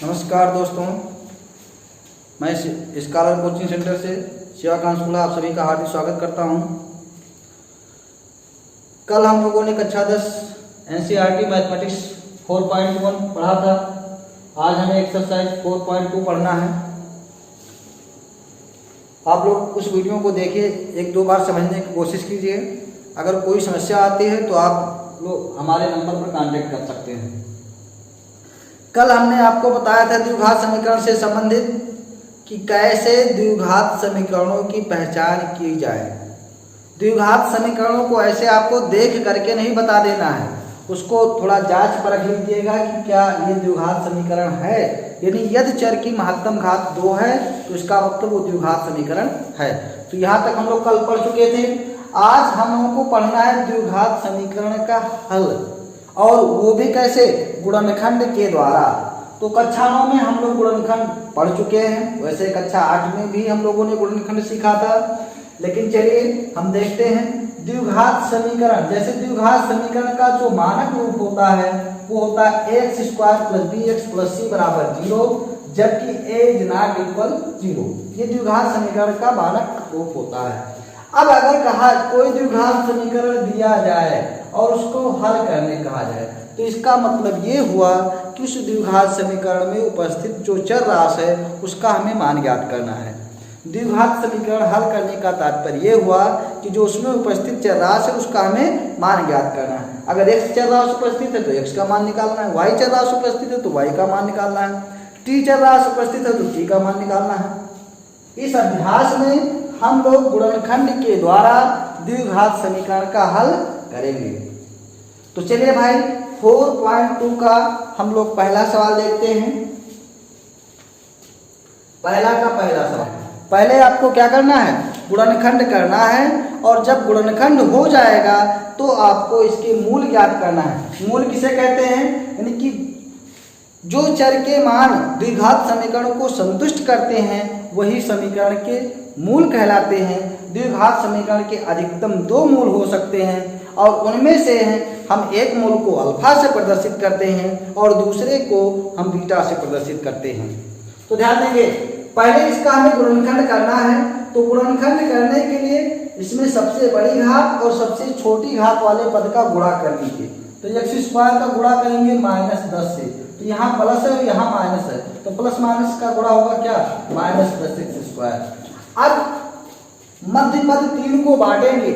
नमस्कार दोस्तों, मैं स्कॉलर कोचिंग सेंटर से शिवाकांत स्कूल आप सभी का हार्दिक स्वागत करता हूं। कल हम लोगों ने कक्षा 10 NCERT मैथमेटिक्स 4.1 पढ़ा था। आज हमें एक्सरसाइज 4.2 पढ़ना है। आप लोग उस वीडियो को देखिए, एक दो बार समझने की कोशिश कीजिए। अगर कोई समस्या आती है तो आप लोग हमारे नंबर पर कांटेक्ट कर सकते हैं। कल हमने आपको बताया था द्विघात समीकरण से संबंधित कि कैसे द्विघात समीकरणों की पहचान की जाए। द्विघात समीकरणों को ऐसे आपको देख करके नहीं बता देना है, उसको थोड़ा जांच परख लीजिएगा कि क्या ये द्विघात समीकरण है। यानी यदि चर की महत्तम घात 2 है तो इसका मतलब वो द्विघात समीकरण है। तो यहाँ तक हम लोग कल पढ़ चुके थे। आज हम लोगों को पढ़ना है द्विघात समीकरण का हल, और वो भी कैसे? गुणनखंड के द्वारा। तो कक्षा 9 में हम लोग गुणनखंड पढ़ चुके हैं, वैसे कक्षा 8 में भी हम लोगों ने गुणनखंड सीखा था। लेकिन चलिए हम देखते हैं द्विघात समीकरण। जैसे द्विघात समीकरण का जो मानक रूप होता है वो होता है x² + bx + c = 0, जबकि a ≠ 0। ये द्विघात समीकरण का मानक रूप होता है। अब अगर कहा कोई द्विघात समीकरण दिया जाए और उसको हल करने कहा जाए तो इसका मतलब ये हुआ कि उस द्विघात समीकरण में उपस्थित जो चर राशि है उसका हमें मान ज्ञात करना है। द्विघात समीकरण हल करने का तात्पर्य ये हुआ कि जो उसमें उपस्थित चर राशि है उसका हमें मान ज्ञात करना है। अगर x चर राशि उपस्थित है तो x का मान निकालना है, y चर राशि उपस्थित है तो y का मान निकालना है, t चर राशि उपस्थित है तो t का मान निकालना है। इस अभ्यास में हम लोग गुणनखंड के द्वारा द्विघात समीकरण का हल करेंगे। तो चलिए भाई 4.2 का हम लोग पहला सवाल देखते हैं। पहला सवाल, पहले आपको क्या करना है? गुणनखंड करना है, और जब गुणनखंड हो जाएगा तो आपको इसके मूल ज्ञात करना है। मूल किसे कहते हैं? यानी कि जो चर के मान द्विघात समीकरण को संतुष्ट करते हैं वही समीकरण के मूल कहलाते हैं। द्विघात समीकरण के अधिकतम 2 मूल हो सकते हैं, और उनमें से हम एक मूल को अल्फा से प्रदर्शित करते हैं और दूसरे को हम बीटा से प्रदर्शित करते हैं। तो ध्यान देंगे, पहले इसका हमें गुणनखंड करना है। तो गुणनखंड करने के लिए इसमें सबसे बड़ी घात और सबसे छोटी घात वाले पद का गुणा कर लीजिए। तो x² का गुणा करेंगे -10 से, तो यहाँ प्लस है और यहाँ माइनस है, तो प्लस माइनस का गुणा होगा क्या? -10x²। अब मध्य पद 3 को बांटेंगे।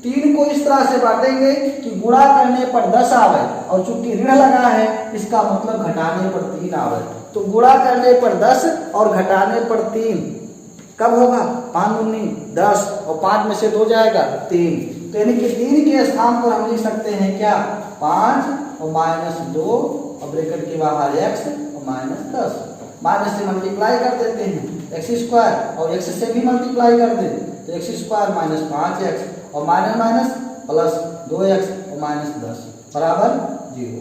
3 को इस तरह से बांटेंगे कि गुणा करने पर 10 आवे, और चूंकि ऋण लगा है इसका मतलब घटाने पर 3 आवे। तो गुणा करने पर 10 और घटाने पर 3 कब होगा? 5 दूनी 10, और 5 में से 2 जाएगा 3। तो यानी कि 3 के स्थान पर हम लिख सकते हैं क्या? 5 और -2 और ब्रैकेट के बाहर x और -10। माइनस से मल्टीप्लाई कर देते हैं x² और x से भी मल्टीप्लाई कर दें तो x² - 5x और माइनस प्लस 2x और -10 बराबर 0।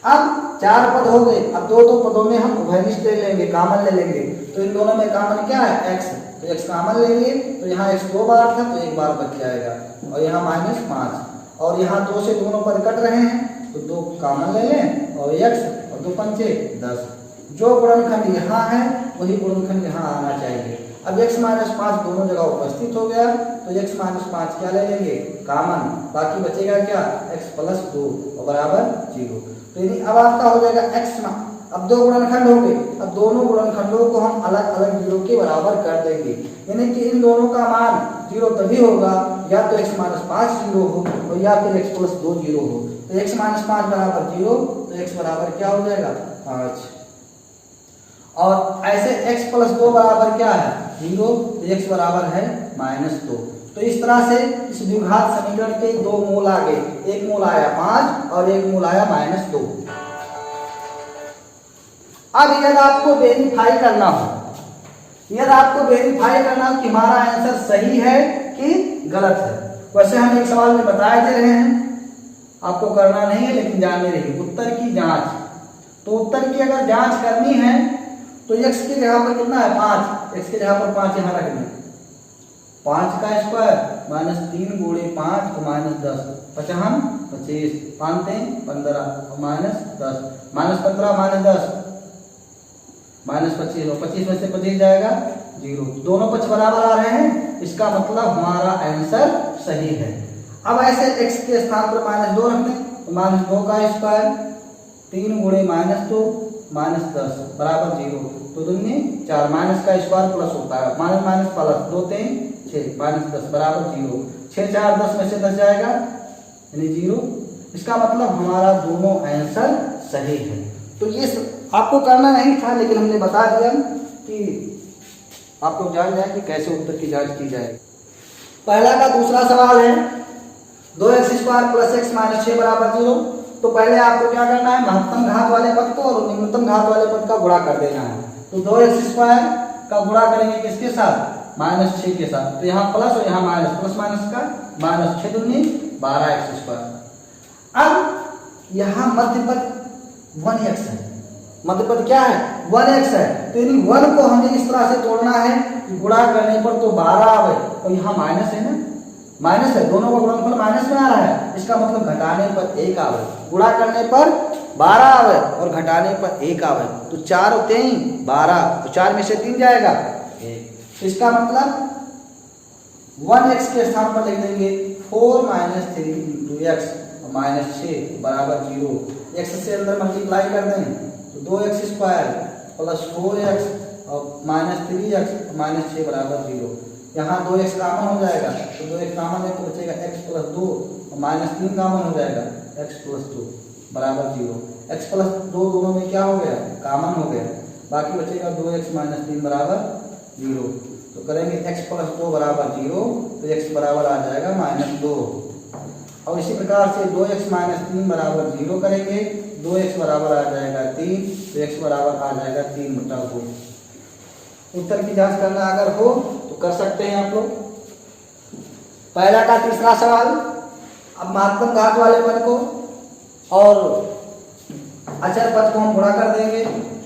अब 4 पद हो गए। अब दो पदों में हम उभयनिष्ठ ले लेंगे, कॉमन ले लेंगे। तो इन दोनों में कॉमन क्या है? x। तो x कॉमन लेंगे, तो यहाँ x 2 बार था तो 1 बार बच जाएगा, और यहाँ -5, और यहाँ 2 से दोनों पद कट रहे हैं तो 2 कॉमन ले लें, और x और 2 पंचे 10। जो गुणनखंड यहाँ है वही गुणनखंड यहाँ आना चाहिए। अब x - 5 दोनों जगह उपस्थित हो गया, तो x - 5 क्या ले लेंगे? कॉमन। बाकी बचेगा क्या? x + 2 और बराबर 0। तो यानी अब आपका हो जाएगा x। अब 2 गुणनखंड हो गए। अब दोनों गुणनखंडों को हम अलग अलग 0 के बराबर कर देंगे। यानी कि इन दोनों का मान 0 तभी होगा या तो x - 5 0 हो और या फिर x + 2 0 हो। तो x - 5 बराबर 0, तो x बराबर क्या हो जाएगा? 5। और ऐसे x + 2 बराबर क्या है? 0, तो x बराबर है -2। तो इस तरह से इस द्विघात समीकरण के 2 मूल आ गए। एक मूल आया 5 और एक मूल आया -2। अब यदि आपको वेरीफाई करना हो, कि हमारा आंसर सही है कि गलत है। वैसे हम एक सवाल में बताए दे रहे हैं, आपको करना नहीं है लेकिन जानने रहिए। उत्तर की जांच। तो उत्तर की अगर जांच करनी है तो x की जगह पर कितना है? 5। x की जगह पर 5 यहाँ रख दें। 5 का स्क्वायर -3 × 5 और -10 55 25 5 3 15 और -10 -15 -10 -25 और 25 में से 25 जाएगा 0। दोनों पक्ष बराबर आ रहे हैं, इसका मतलब हमारा आंसर सही है। अब ऐसे x के स्थान पर -2 रख दें तो -2 का स्क्वायर 3 गुणे -2 -10 बराबर 0। तो दूनी 4 माइनस का स्क्वायर प्लस होता है, माइनस माइनस प्लस 2 3 6 -10 बराबर 0। 6 4 10 में से 10 जाएगा यानी 0। इसका मतलब हमारा दोनों आंसर सही है। तो ये आपको करना नहीं था, लेकिन हमने बता दिया कि आप लोग जान जाए कि कैसे उत्तर की जांच की जाए। पहला का दूसरा सवाल है 2x² + x - 6 बराबर 0। तो पहले आपको क्या करना है, महत्तम घात वाले पद को और निम्नतम घात वाले पद का गुणा कर देना है। तो 2x² का गुणा करेंगे किसके साथ, -6 के साथ। तो यहाँ प्लस और यहाँ माइनस, प्लस माइनस का माइनस, 6 दूनी 12x²। अब यहाँ मध्य पद 1x है, मध्य पद क्या है 1x है। तो इन 1 को हमें इस तरह से तोड़ना है कि गुणा करने पर तो 12 आवे और यहाँ माइनस है ना, माइनस है, दोनों का गुणनफल माइनस में आ रहा है, इसका मतलब घटाने पर 1 आवे। गुणा करने पर 12 आवे और घटाने पर 1 आवे। तो 4 और 3 12, तो 4 में से 3 जाएगा 1। इसका मतलब 1x के स्थान पर लिख देंगे 4 - 3 × x -6 बराबर 0। x से अंदर मल्टीप्लाई कर दें तो 2x² + 4x और -3x -6 बराबर 0। यहाँ 2x कॉमन हो जाएगा तो 2x कॉमन है तो बचेगा x + 2 और -3 कॉमन हो जाएगा x + 2 बराबर 0। x + 2 दोनों में क्या हो गया, कॉमन हो गया, बाकी बचेगा 2x - 3 बराबर 0। तो करेंगे x + 2 बराबर 0 तो x बराबर आ जाएगा -2। और इसी प्रकार से 2x - 3 बराबर 0 करेंगे, 2x बराबर आ जाएगा 3 तो x बराबर आ जाएगा 3/2। उत्तर की जांच करना अगर हो तो कर सकते हैं आप लोग। पहला का तीसरा सवाल, अब महत्तम घात वाले पद को और अचर पद को हम गुणा कर देंगे।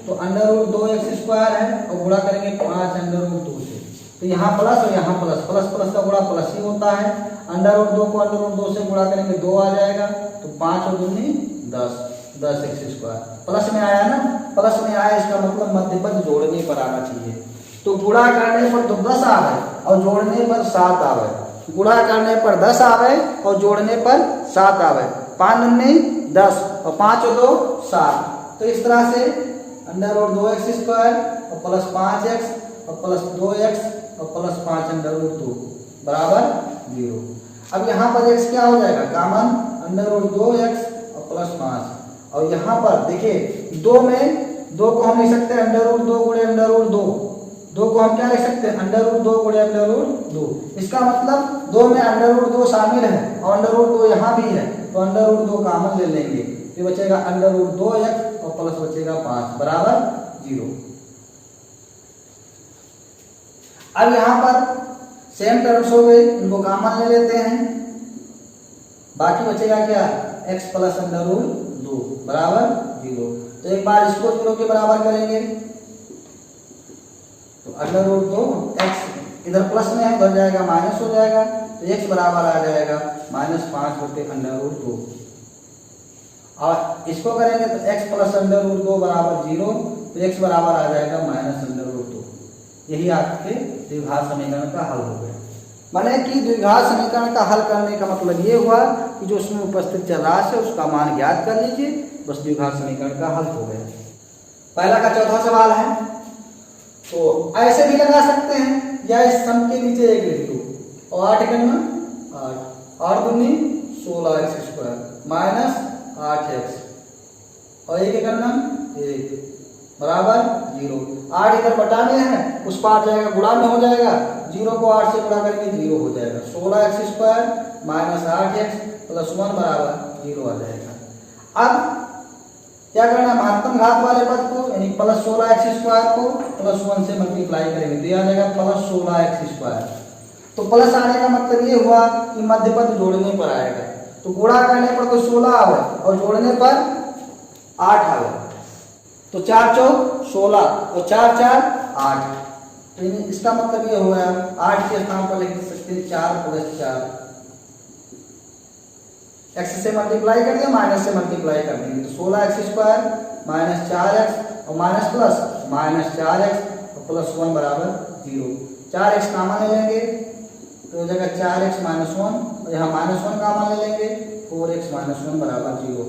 तो √2x² है और गुणा करेंगे 5√2 से। तो यहाँ प्लस और यहाँ प्लस, प्लस प्लस का गुणा प्लस ही होता है। √2 को √2 से गुणा करेंगे 2 आ जाएगा। तो 5 और 2 10, 10x²। प्लस में आया ना, प्लस में आया, इसका मतलब मध्य पद जोड़ने पर आना चाहिए। तो गुणा करने पर तो 10 आवे और जोड़ने पर 7 आवे। गुणा करने पर 10 आवे और जोड़ने पर 7 आवे। 5 दूनी 10 और 5 और 2 7। तो इस तरह से √2x² और प्लस 5x और प्लस 2x और प्लस 5√2 बराबर 0। अब यहाँ पर x क्या हो जाएगा, कॉमन √2x और प्लस 5। और यहाँ पर देखिए 2 में 2 को हम लिख सकते हैं √2 गुणे √2। 2 को हम क्या लिख सकते हैं √2 गुणे √2। इसका मतलब 2 में √2 शामिल है और √2 यहाँ भी है, तो √2 कॉमन ले लेंगे तो बचेगा √2x और प्लस बचेगा 5 बराबर 0। अब यहाँ पर सेम टर्म्स हो गए, इनको कॉमन ले लेते हैं, बाकी बचेगा क्या x + √2 बराबर 0। तो एक बार इसको 0 के बराबर करेंगे तो √2x इधर प्लस में है, उधर जाएगा माइनस हो जाएगा। तो x बराबर आ जाएगा -5/√2। और इसको करेंगे तो x + √2 बराबर 0। तो x बराबर आ जाएगा -√2। यही आपके द्विघात समीकरण का हल हो गया। माने कि द्विघात समीकरण का हल करने का मतलब ये हुआ कि जो उसमें उपस्थित चर राशि है उसका मान ज्ञात कर लीजिए, बस द्विघात समीकरण का हल हो गया। पहला का चौथा सवाल है, तो ऐसे भी लगा सकते हैं या इस सम के नीचे 1 लिख दो और 8 करना 8 दूनी 16x² -8x और 1 करना 1 बराबर 0। 8 इधर बटा में है, उस पार जाएगा गुणा में हो जाएगा, 0 को 8 से गुणा करेंगे 0 हो जाएगा। 16x² -8x + 1 बराबर 0 आ जाएगा। अब क्या करना, महत्तम घात वाले पद को यानी प्लस 16x² को प्लस 1 से मल्टीप्लाई करेंगे तो यह आ जाएगा प्लस 16x²। तो प्लस आने का मतलब ये हुआ कि मध्य पद जोड़ने पर आएगा। तो गुणा करने पर तो 16 आवे और जोड़ने पर 8 आवे। तो 4 चौक 16 और 4 4 8। तो इसका मतलब ये हुआ 8 के स्थान पर लिख सकते हैं 4 + 4। x से मल्टीप्लाई कर दिया, माइनस से मल्टीप्लाई कर देंगे तो 16x² -4x और माइनस प्लस माइनस 4x और प्लस 1 बराबर 0। 4x कॉमन ले लेंगे तो हो जाएगा 4x माइनस 1 और यहाँ माइनस 1 कॉमन ले लेंगे 4x माइनस 1 बराबर 0।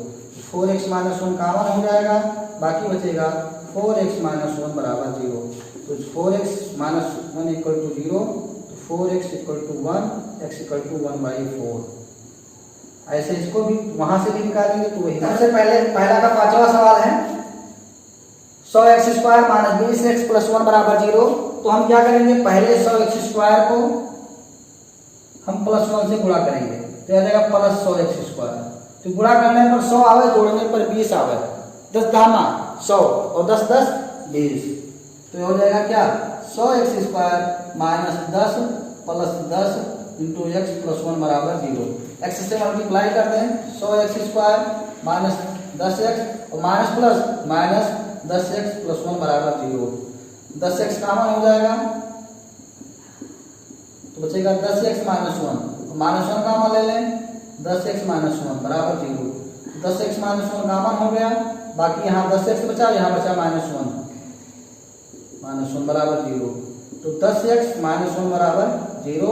4x माइनस 1 कॉमन हो जाएगा, बाकी बचेगा 4x माइनस 1 बराबर 0। तो 4x माइनस 1 इक्वल टू 0, तो 4x equal to 1, x equal to 1/4। ऐसे इसको भी वहां से भी निकालेंगे तो वही। सबसे पहले पहला का पांचवा सवाल है 100x² माइनस 20x प्लस 1 बराबर 0। तो हम क्या करेंगे, पहले 100x² को हम प्लस 1 से गुणा करेंगे तो आ जाएगा प्लस 100x²। तो गुणा करने पर 100 आवे, जोड़ने पर 20 आवे, 10 दामा 100 और 10 10 20। तो हो जाएगा क्या 100x² minus 10 plus 10 into x plus 1 बराबर 0। x से मल्टीप्लाई करते हैं 100x² माइनस 10x और minus plus minus 10x plus 1 बराबर 0। 10x कॉमन हो जाएगा तो बचेगा 10x माइनस 1 और माइनस 1 कॉमन ले लें 10x माइनस 1 बराबर 0। 10x माइनस 1 कॉमन हो गया, बाकी यहाँ 10x बचा, यहाँ बचा माइनस 1 बराबर 0। तो 10x माइनस 1 बराबर 0,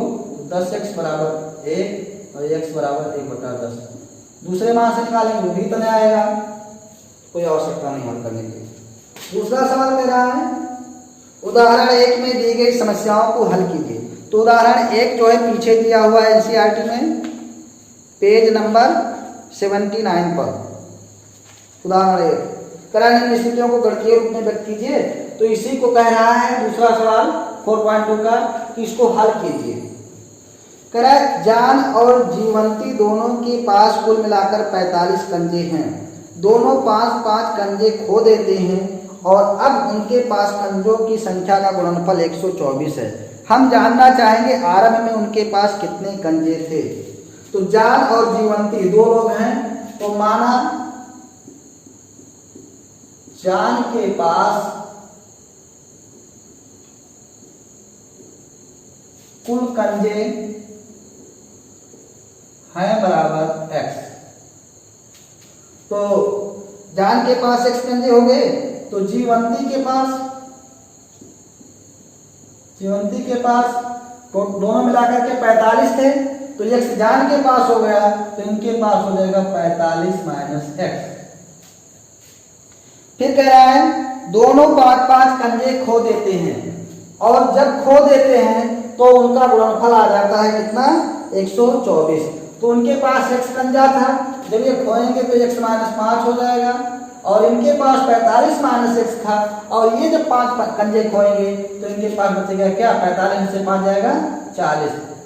10x बराबर 1 और x बराबर 1/10। दूसरे मान से निकालेंगे वो भी इतना आएगा, कोई आवश्यकता नहीं हल करने की। दूसरा सवाल मेरा है उदाहरण 1 में दी गई समस्याओं को हल कीजिए। तो उदाहरण 1 जो है पीछे दिया हुआ है एनसीईआरटी में पेज नंबर 79 पर। उदाहरण 1 कराने स्थितियों को गणितीय रूप में व्यक्त कीजिए। तो इसी को कह रहा है दूसरा सवाल 4.2 का कि इसको हल कीजिए। करा जान और जीवंती दोनों के पास कुल मिलाकर 45 कंजे हैं। दोनों 5-5 कंजे खो देते हैं और अब उनके पास कंजों की संख्या का गुणनफल 124 है। हम जानना चाहेंगे आरंभ में उनके पास कितने कंजे थे। तो जान और जीवंती 2 लोग हैं, तो माना जान के पास कुल कंजे हैं बराबर x। तो जान के पास x कंजे हो गए, तो जीवंती के पास तो दोनों मिलाकर के 45 थे, तो x जान के पास हो गया तो इनके पास हो जाएगा 45 माइनस x। फिर कह रहा है दोनों 5-5 कंजे खो देते हैं और जब खो देते हैं तो उनका गुणनफल आ जाता है कितना 124। तो उनके पास x कंजा था, जब ये खोएंगे तो x माइनस 5 हो जाएगा और इनके पास 45 माइनस x था और ये जब 5 कंजे खोएंगे तो इनके पास बचेगा क्या 45 से 5 जाएगा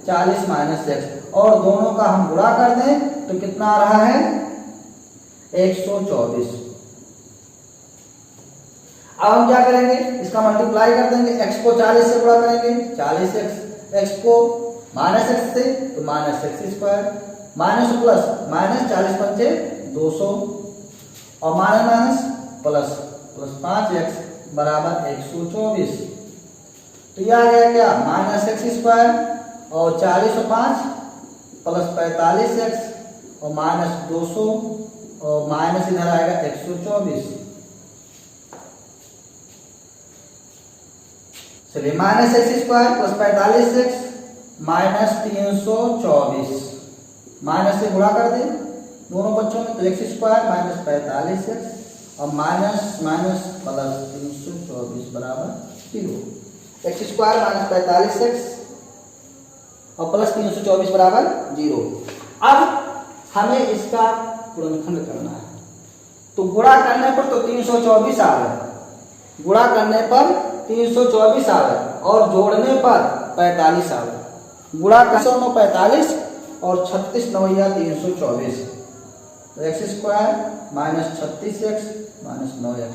40 माइनस x और दोनों का हम गुणा कर दें तो कितना आ रहा है 124। अब हम क्या करेंगे इसका मल्टीप्लाई कर देंगे, x को 40 से गुणा करेंगे 40x, x को माइनस x से तो minus x² minus plus minus 40 पंचे 200 और माइनस प्लस 5x बराबर 124। तो ये आ गया क्या माइनस x² और 40 और 5 प्लस 45x और माइनस 200 और माइनस इधर आएगा 124। चलिए minus x² plus 45x minus 324 minus से गुणा कर दे दोनों बच्चों में तो x² माइनस 45x और माइनस प्लस 324 बराबर 0। x² माइनस 45x और प्लस 324 बराबर 0। अब हमें इसका गुणनखंड करना है, तो गुणा करने पर तो 324 आ गया, गुणा करने पर 324 आ गया और जोड़ने पर 45 आ गया। गुणा कर 45 और 36 9 324 तो x² minus 36x minus 9x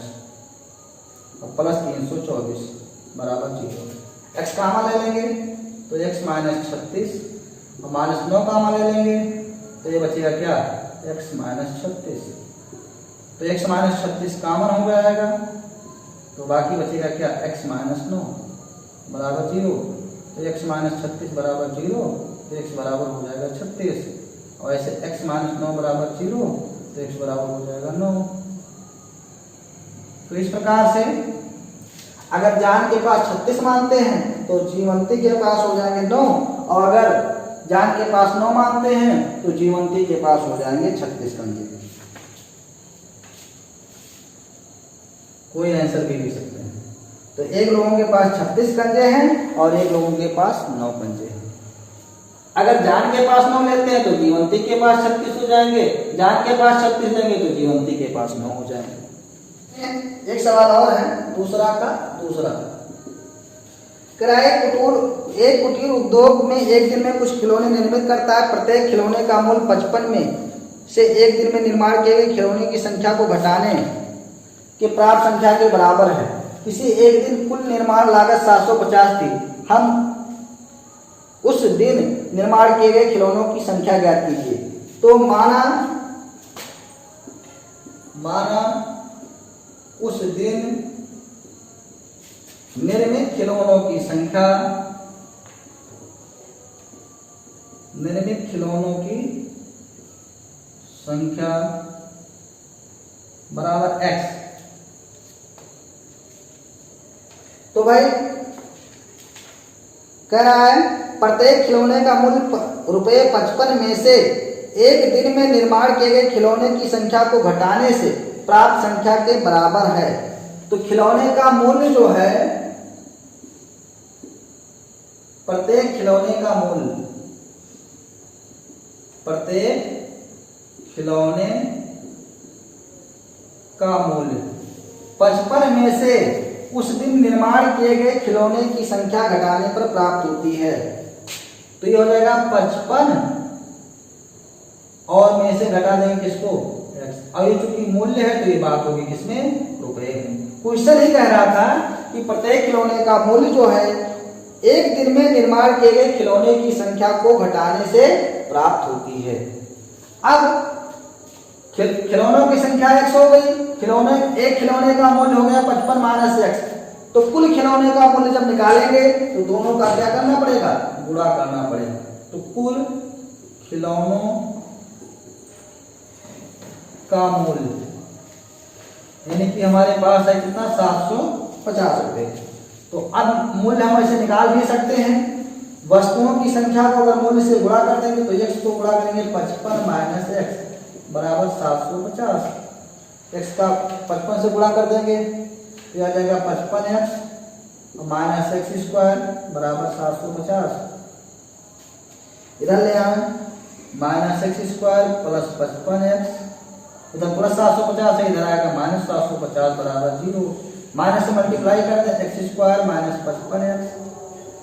और प्लस 324 बराबर 0। x कॉमन ले लेंगे तो x माइनस 36 और माइनस 9 कॉमन ले लेंगे तो ये बचेगा क्या x माइनस 36। तो x माइनस 36 कॉमन हो जाएगा तो बाकी बचेगा क्या x माइनस 9 बराबर 0। तो x माइनस 36 बराबर 0 तो x बराबर हो जाएगा 36 और ऐसे x माइनस 9 बराबर 0 तो x बराबर हो जाएगा 9। तो इस प्रकार से अगर जान के पास 36 मानते हैं तो जीवंती के पास हो जाएंगे 9, और अगर जान के पास 9 मानते हैं तो जीवंती के पास हो जाएंगे 36 कंजे। कोई आंसर भी दे सकते हैं। तो एक लोगों के पास 36 कंजे हैं और एक लोगों के पास 9 कंजे हैं। अगर जान के पास 9 लेते हैं तो जीवंती के पास 36 हो जाएंगे, जान के पास 36 लेंगे तो जीवंती के पास 9 हो जाएंगे। एक सवाल और है दूसरा का दूसरा। एक कुटीर उद्योग में एक दिन में कुछ खिलौने निर्मित करता है। प्रत्येक खिलौने का मूल्य 55 में से एक दिन में निर्माण किए गए खिलौने की संख्या को घटाने के प्राप्त संख्या के बराबर है। किसी एक दिन कुल निर्माण लागत 750 थी। हम उस दिन निर्माण किए गए खिलौनों की संख्या ज्ञात कीजिए। तो माना उस दिन निर्मित खिलौनों की संख्या बराबर x। तो भाई कह रहा है प्रत्येक खिलौने का मूल्य ₹55 में से एक दिन में निर्माण किए गए खिलौने की संख्या को घटाने से प्राप्त संख्या के बराबर है। तो खिलौने का मूल्य जो है, प्रत्येक खिलौने का मूल्य 55 में से उस दिन निर्माण किए गए खिलौने की संख्या घटाने पर प्राप्त होती है। तो ये हो जाएगा 55 और में से घटा देंगे किसको, अब ये चूंकि मूल्य है तो ये बात होगी किसमें, रुपए में। क्वेश्चन ही कह रहा था कि प्रत्येक खिलौने का मूल्य जो है एक दिन में निर्माण किए गए खिलौने की संख्या को घटाने से प्राप्त होती है। अब खिलौनों की संख्या x हो गई, एक खिलौने का मूल्य हो गया 55 माइनस x। तो कुल खिलौने का मूल्य जब निकालेंगे तो दोनों का क्या करना पड़ेगा, गुणा करना पड़ेगा। तो कुल खिलौनों का मूल्य यानी कि हमारे पास है कितना, 750 रुपए। तो अब मूल्य हम ऐसे निकाल भी सकते हैं। वस्तुओं की संख्या को अगर मूल्य से गुणा कर देंगे तो x को गुणा करेंगे 55 माइनस x बराबर 750। x का 55 से गुणा कर देंगे तो आ जाएगा 55x माइनस एक्स स्क्वायर बराबर 750। इधर ले आए minus x square plus 55x, इधर प्लस 750 है, इधर आएगा माइनस 750 बराबर 0। माइनस से मल्टीप्लाई कर दें एक्स स्क्वायर माइनस 55x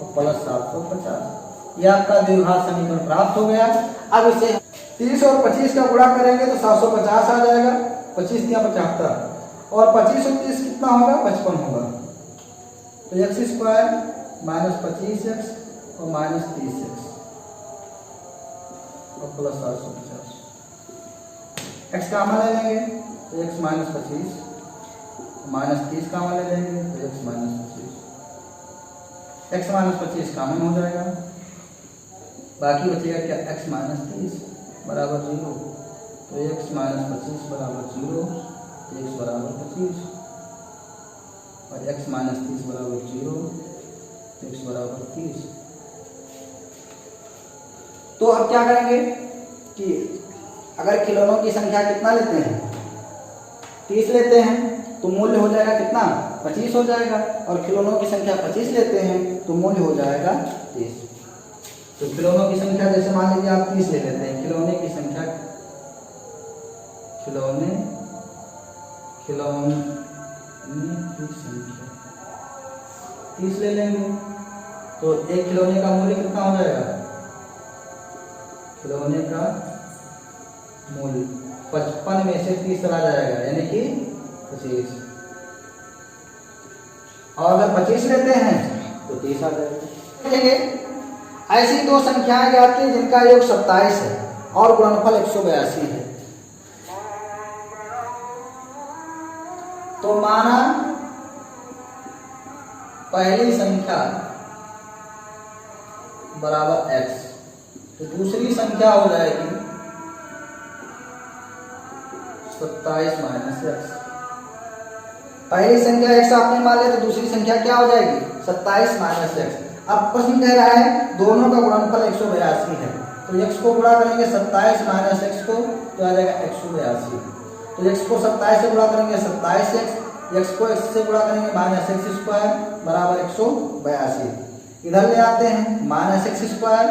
और प्लस 750। यह आपका द्विघात समीकरण प्राप्त हो गया। अब इसे 30 और 25 का गुणा करेंगे तो 750 आ जाएगा, 25 या 75 और 25 और 30 कितना होगा, 55 होगा। तो एक्स स्क्वायर माइनस 25x और माइनस 30x और प्लस 750। x कामा ले लेंगे तो x माइनस 25 माइनस 30 कामा ले लेंगे तो x माइनस 25। x माइनस 25 कामन हो जाएगा, बाकी बचेगा क्या, x माइनस 30 बराबर 0। तो x माइनस 25 बराबर 0, x बराबर 25 और x माइनस 30 बराबर 0, x बराबर 30। तो अब क्या करेंगे कि अगर खिलौनों की संख्या कितना लेते हैं, 30 लेते हैं तो मूल्य हो जाएगा कितना, 25 हो जाएगा। और खिलौनों की संख्या 25 लेते हैं तो मूल्य हो जाएगा 30। तो खिलौनों की संख्या जैसे मान लीजिए आप 30 ले लेते हैं, खिलौने की संख्या खिलौने की संख्या 30 ले लेंगे तो एक खिलौने का मूल्य कितना हो जाएगा, खिलौने का मूल्य 55 में से 30 चला जाएगा यानी कि 25। और अगर 25 लेते हैं तो 30 आ जाएगा। ऐसी दो संख्याएं ज्ञात की जिनका योग 27 है और गुणनफल 182 है। तो माना पहली संख्या बराबर x, तो दूसरी संख्या हो जाएगी 27 माइनस x। पहली संख्या x आपने मान लिया तो दूसरी संख्या क्या हो जाएगी 27 माइनस x। अब प्रश्न कह रहा है दोनों का गुणनफल 182 है, तो x को गुणा करेंगे 27 माइनस x को तो आ जाएगा 182। तो x को 27 से गुणा करेंगे 27x, x को x से गुणा करेंगे माइनस एक्स स्क्वायर बराबर 182। इधर ले आते हैं minus x square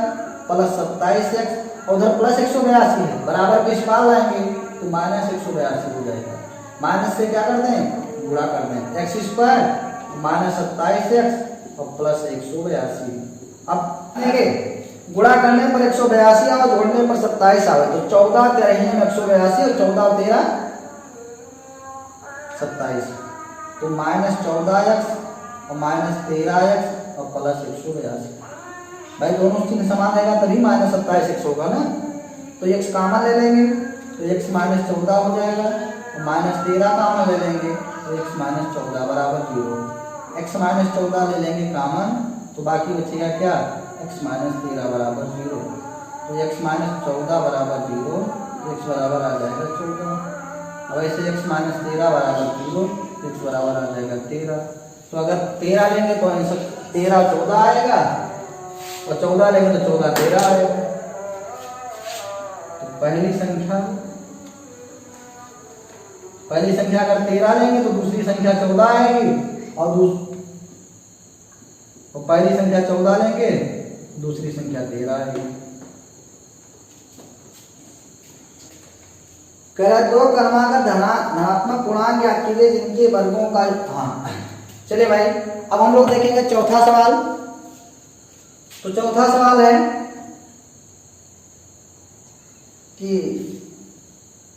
plus 27x, और उधर प्लस 182 है, बराबर के इस पार लाएंगे तो माइनस 182 हो जाएगा। माइनस से क्या कर दें गुणा कर दें, एक्स स्क्वायर माइनस 27x और प्लस 182। अब देखिए गुणा करने पर 182 आवे, जोड़ने पर 27 आवे, तो 14 13 में 182 और 14 13 27, तो माइनस 14x और माइनस 13x और प्लस 182। भाई दोनों चिन्ह समान रहेगा तभी माइनस 27x होगा ना, तो x कॉमन ले लेंगे तो x माइनस 14 हो जाएगा, और माइनस 13 कॉमन ले लेंगे तो x माइनस 14 बराबर 0। x माइनस 14 ले लेंगे कॉमन तो बाकी बचेगा क्या x माइनस 13 बराबर 0, तो x माइनस 14 बराबर 0, x बराबर आ जाएगा 14। अब ऐसे x माइनस 13 बराबर 0, x बराबर आ जाएगा 13। तो अगर 13 लेंगे तो आंसर 13 14 आएगा, और 14 लेंगे तो 14 13 आएगा। तो पहली संख्या अगर 13 लेंगे तो दूसरी संख्या 14 आएगी, और पहली संख्या 14 लेंगे दूसरी संख्या 13 आएगी। कह रहा दो क्रमांक धनात्मक पूर्णांक ज्ञात कीजिए जिनके वर्गों का चलिए भाई अब हम लोग देखेंगे चौथा सवाल। तो चौथा सवाल है कि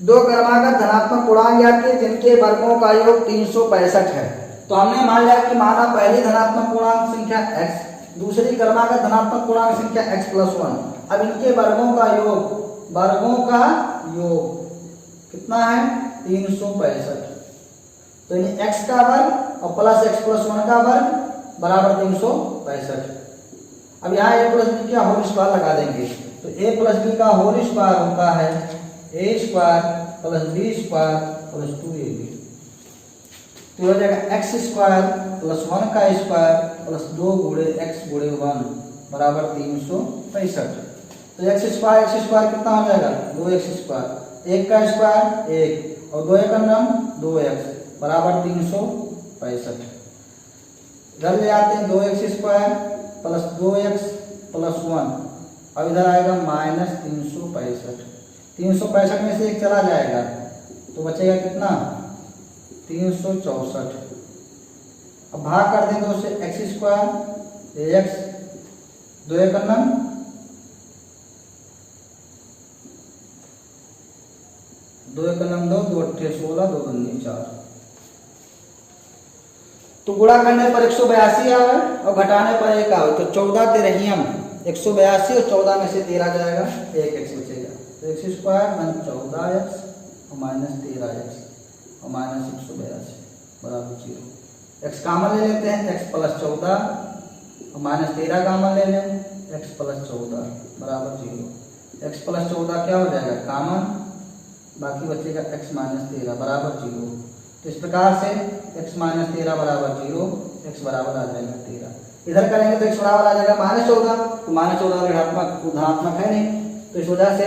दो क्रमांक धनात्मक पूर्णांक ज्ञात कीजिए जिनके वर्गों का योग 365 है। तो हमने मान लिया कि माना पहली धनात्मक पूर्णांक संख्या x, दूसरी क्रमांक धनात्मक पूर्णांक संख्या x + 1। अब इनके वर्गों का योग कितना है 365। तो x का वर्ग और प्लस x + 1 का वर्ग बराबर 365। अब यहाँ a + b का होल स्क्वायर लगा देंगे, तो a + b का होल स्क्वायर होता है a square plus b square plus 2ab। तो हो जाएगा x स्क्वायर प्लस 1 का स्क्वायर प्लस 2 गुणे x गुणे 1 बराबर 365। तो x स्क्वायर कितना हो जाएगा 2x स्क्वायर, 1 का स्क्वायर 1 और 2 का नाम 2x बराबर 365। इधर ले आते हैं 2x square plus 2x plus 1, अब इधर आएगा माइनस 365। 365 में से 1 चला जाएगा तो बचेगा कितना 364। अब भाग कर दें 2 से x स्क्वायर x 2 का नाम 2 का नाम 2 2 8 16 2 2 4। तो गुणा करने पर 182 आवे और घटाने पर 1 आवे, तो 14 13 182 और 14 में से 13 जाएगा 1x बचेगा। तो x स्क्वायर माइनस 14x और माइनस 13x और माइनस 182 बराबर 0। x कॉमन ले लेते हैं x + 14 और माइनस 13 कॉमन ले लें x + 14 बराबर 0। x + 14 क्या हो जाएगा कॉमन, बाकी बचेगा x - 13 बराबर 0। तो इस प्रकार से x - 13 बराबर 0, x बराबर आ जाएगा 13। इधर करेंगे तो x बराबर आ जाएगा -14, तो -14 धनात्मक है नहीं, तो इस वजह से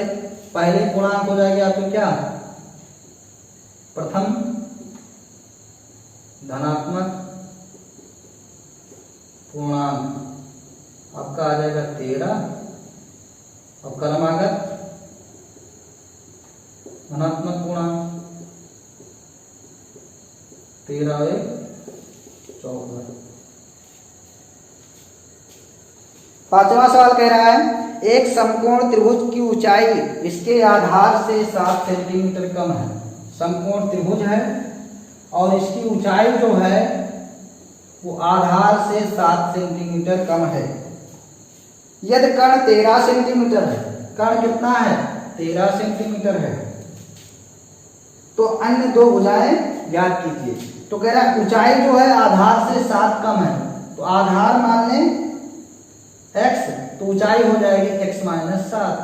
पहले पूर्णांक हो जाएगी आपको क्या प्रथम धनात्मक पूर्णांक आपका आ जाएगा 13, और क्रमागत धनात्मक पूर्णांक 13 और 14। पांचवा सवाल कह रहा है एक समकोण त्रिभुज की ऊंचाई इसके आधार से 7 सेंटीमीटर कम है। समकोण त्रिभुज है और इसकी ऊंचाई जो है वो आधार से 7 सेंटीमीटर कम है। यदि कर्ण 13 सेंटीमीटर है, कर्ण कितना है 13 सेंटीमीटर है, तो अन्य दो भुजाएं ज्ञात कीजिए। तो कह रहा है ऊंचाई जो है आधार से 7 कम है, तो आधार मान लें x, तो ऊंचाई हो जाएगी x - 7।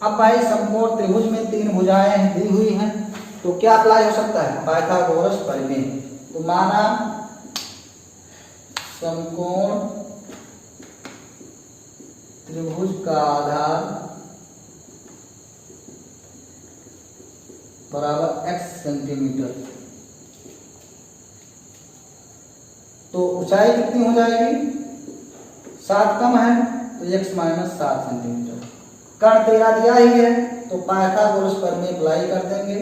अब भाई समकोण त्रिभुज में 3 भुजाएं दी हुई हैं, तो क्या अप्लाई हो सकता है, पाइथागोरस प्रमेय। तो माना समकोण त्रिभुज का आधार बराबर x सेंटीमीटर, तो ऊंचाई कितनी हो जाएगी, 7 कम है तो x माइनस 7 सेंटीमीटर। कर्ण तेरा दिया ही है तो पाइथागोरस प्रमेय अप्लाई कर देंगे।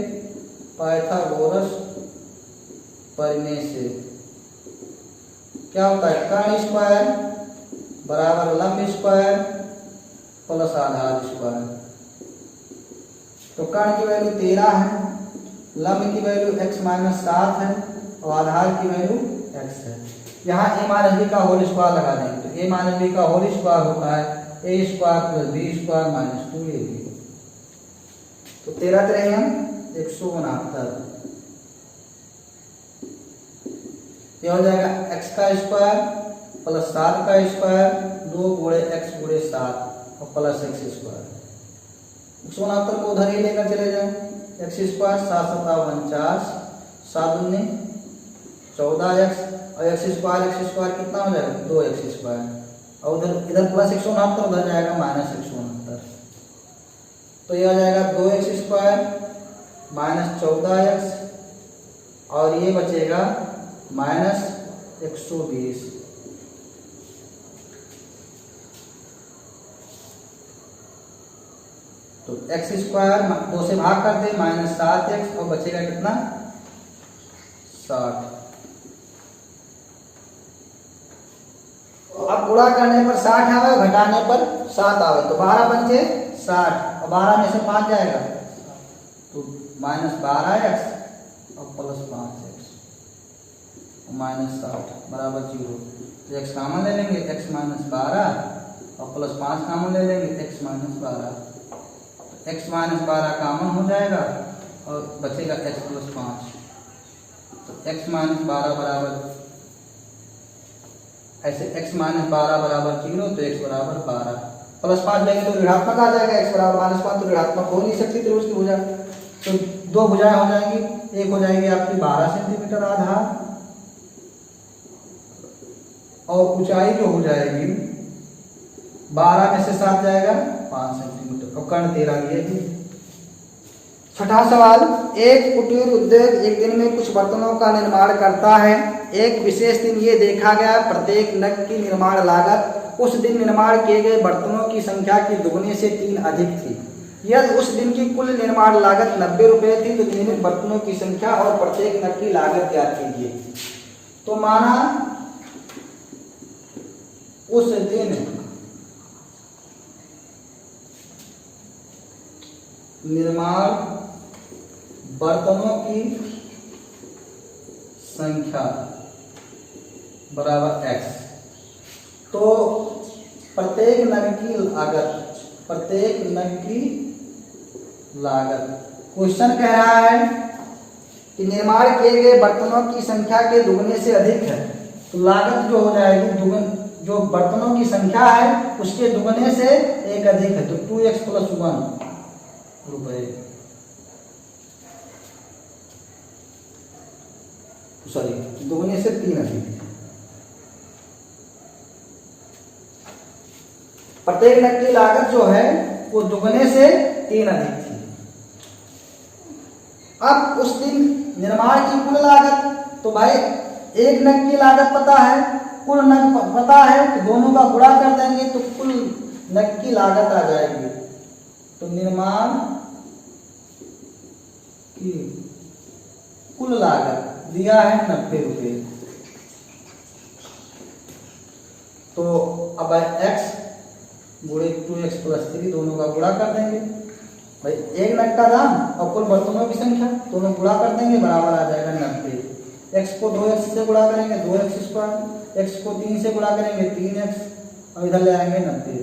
पाइथागोरस प्रमेय से क्या होता है, कर्ण स्क्वायर बराबर लंब स्क्वायर प्लस आधार स्क्वायर। तो कर्ण की वैल्यू 13 है, लंब की वैल्यू x माइनस 7 है और आधार की वैल्यू x है। यहाँ a माइनस बी का होल स्क्वायर लगा देंगे तो a माइनस बी का होल स्क्वायर होता है a square plus b square minus 2ab। तो 13 तेरह हम 169, यह हो जाएगा x का स्क्वायर प्लस 7 का स्क्वायर 2 गुणे x गुणे 7 और प्लस x स्क्वायर। 169 को उधर ही लेकर चले जाए, x स्क्वायर 7 7 49 7 दूनी 14x और x स्क्वायर कितना हो जाएगा 2x स्क्वायर और उधर इधर प्लस 169 उधर जाएगा माइनस 169। तो ये हो जाएगा 2x स्क्वायर माइनस 14x और ये बचेगा माइनस 120। तो x स्क्वायर 2 से भाग कर दे माइनस 7x और बचेगा कितना 60। अब गुणा करने पर 60 आवे, घटाने पर 7 आवे तो 12 बचे 60 और 12 में से 5 जाएगा तो माइनस 12x और प्लस 5x और माइनस 60 बराबर 0। तो x कॉमन ले लेंगे, x माइनस 12 और प्लस 5 कॉमन ले लेंगे, x minus 12। x minus 12 common हो जाएगा और बचेगा x प्लस 5। तो x माइनस 12 बराबर ऐसे x माइनस 12 बराबर 0 तो x बराबर 12 प्लस 5 लेंगे तो ऋणात्मक आ जाएगा, x बराबर माइनस 5 तो ऋणात्मक हो नहीं सकती त्रिभुज की भुजा। तो 2 भुजाएं हो जाएंगी, एक हो जाएगी आपकी 12 सेंटीमीटर आधार और ऊंचाई जो हो जाएगी 12 में से 7 जाएगा 5 सेंटीमीटर और कर्ण 13 लिए थी। छठा सवाल, एक कुटीर उद्योग एक दिन में कुछ बर्तनों का निर्माण करता है। एक विशेष दिन ये देखा गया प्रत्येक नग की निर्माण लागत उस दिन निर्माण किए गए बर्तनों की संख्या की दुगने से 3 अधिक थी। यदि उस दिन की कुल निर्माण लागत 90 रुपए थी तो निर्मित बर्तनों की संख्या और प्रत्येक नग की लागत ज्ञात कीजिए। तो माना उस दिन निर्माण बर्तनों की संख्या बराबर x, तो प्रत्येक नग की लागत क्वेश्चन कह रहा है कि निर्माण किए गए बर्तनों की संख्या के दुगने से अधिक है। तो लागत जो हो जाएगी दुगन, जो बर्तनों की संख्या है उसके दुगने से एक अधिक है तो 2x प्लस 1 रुपए, सॉरी दुगने से 3 अधिक है। प्रत्येक नग की लागत जो है वो दुगने से 3 अधिक थी। अब उस दिन निर्माण की कुल लागत, तो भाई एक नग की लागत पता है, कुल नग पता है तो दोनों का गुणा कर देंगे तो कुल नग की लागत आ जाएगी। तो निर्माण की कुल लागत दिया है 90 रुपये। तो अब x गुणे 2x प्लस 3 दोनों का गुणा कर देंगे। भाई एक नग का दाम और कुल बर्तनों की संख्या दोनों गुणा कर देंगे बराबर आ जाएगा 90। x को 2x से गुणा करेंगे 2x स्क्वायर, x को 3 से गुणा करेंगे 3x और इधर ले आएंगे 90।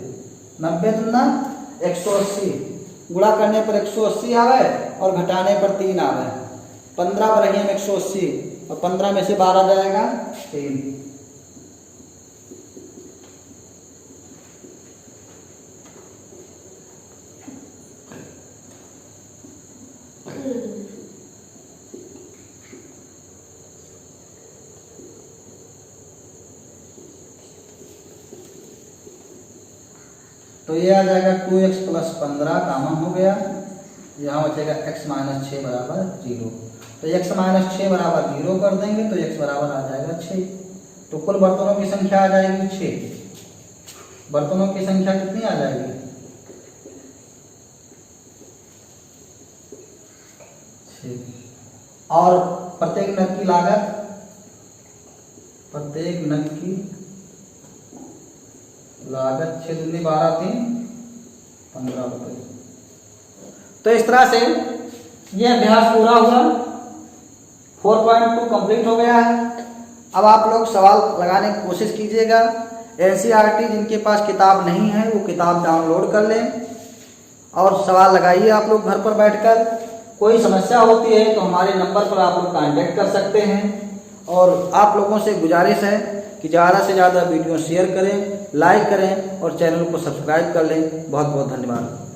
90 दूना 180, गुणा करने पर 180 आवे और घटाने पर 3 आवे। 15 पर रखिए 180 और 15 में से 12 जाएगा 3। तो ये आ जाएगा 2x प्लस 15 कॉमन हो गया, यहाँ बचेगा x माइनस 6 बराबर 0। तो x माइनस 6 बराबर 0 कर देंगे तो x बराबर आ जाएगा 6। तो कुल बर्तनों की संख्या आ जाएगी 6। बर्तनों की संख्या कितनी आ जाएगी? 6। और प्रत्येक नग की लागत, प्रत्येक नग की लागत 6 दूनी 12 3 15 रुपये। तो इस तरह से यह अभ्यास पूरा हुआ। 4.2 कंप्लीट हो गया है। अब आप लोग सवाल लगाने की कोशिश कीजिएगा। NCERT जिनके पास किताब नहीं है वो किताब डाउनलोड कर लें और सवाल लगाइए आप लोग घर पर बैठकर। कोई समस्या होती है तो हमारे नंबर पर आप लोग कांटेक्ट कर सकते हैं। और आप लोगों से गुजारिश है कि ज़्यादा से ज़्यादा वीडियो शेयर करें, लाइक करें और चैनल को सब्सक्राइब कर लें। बहुत बहुत धन्यवाद।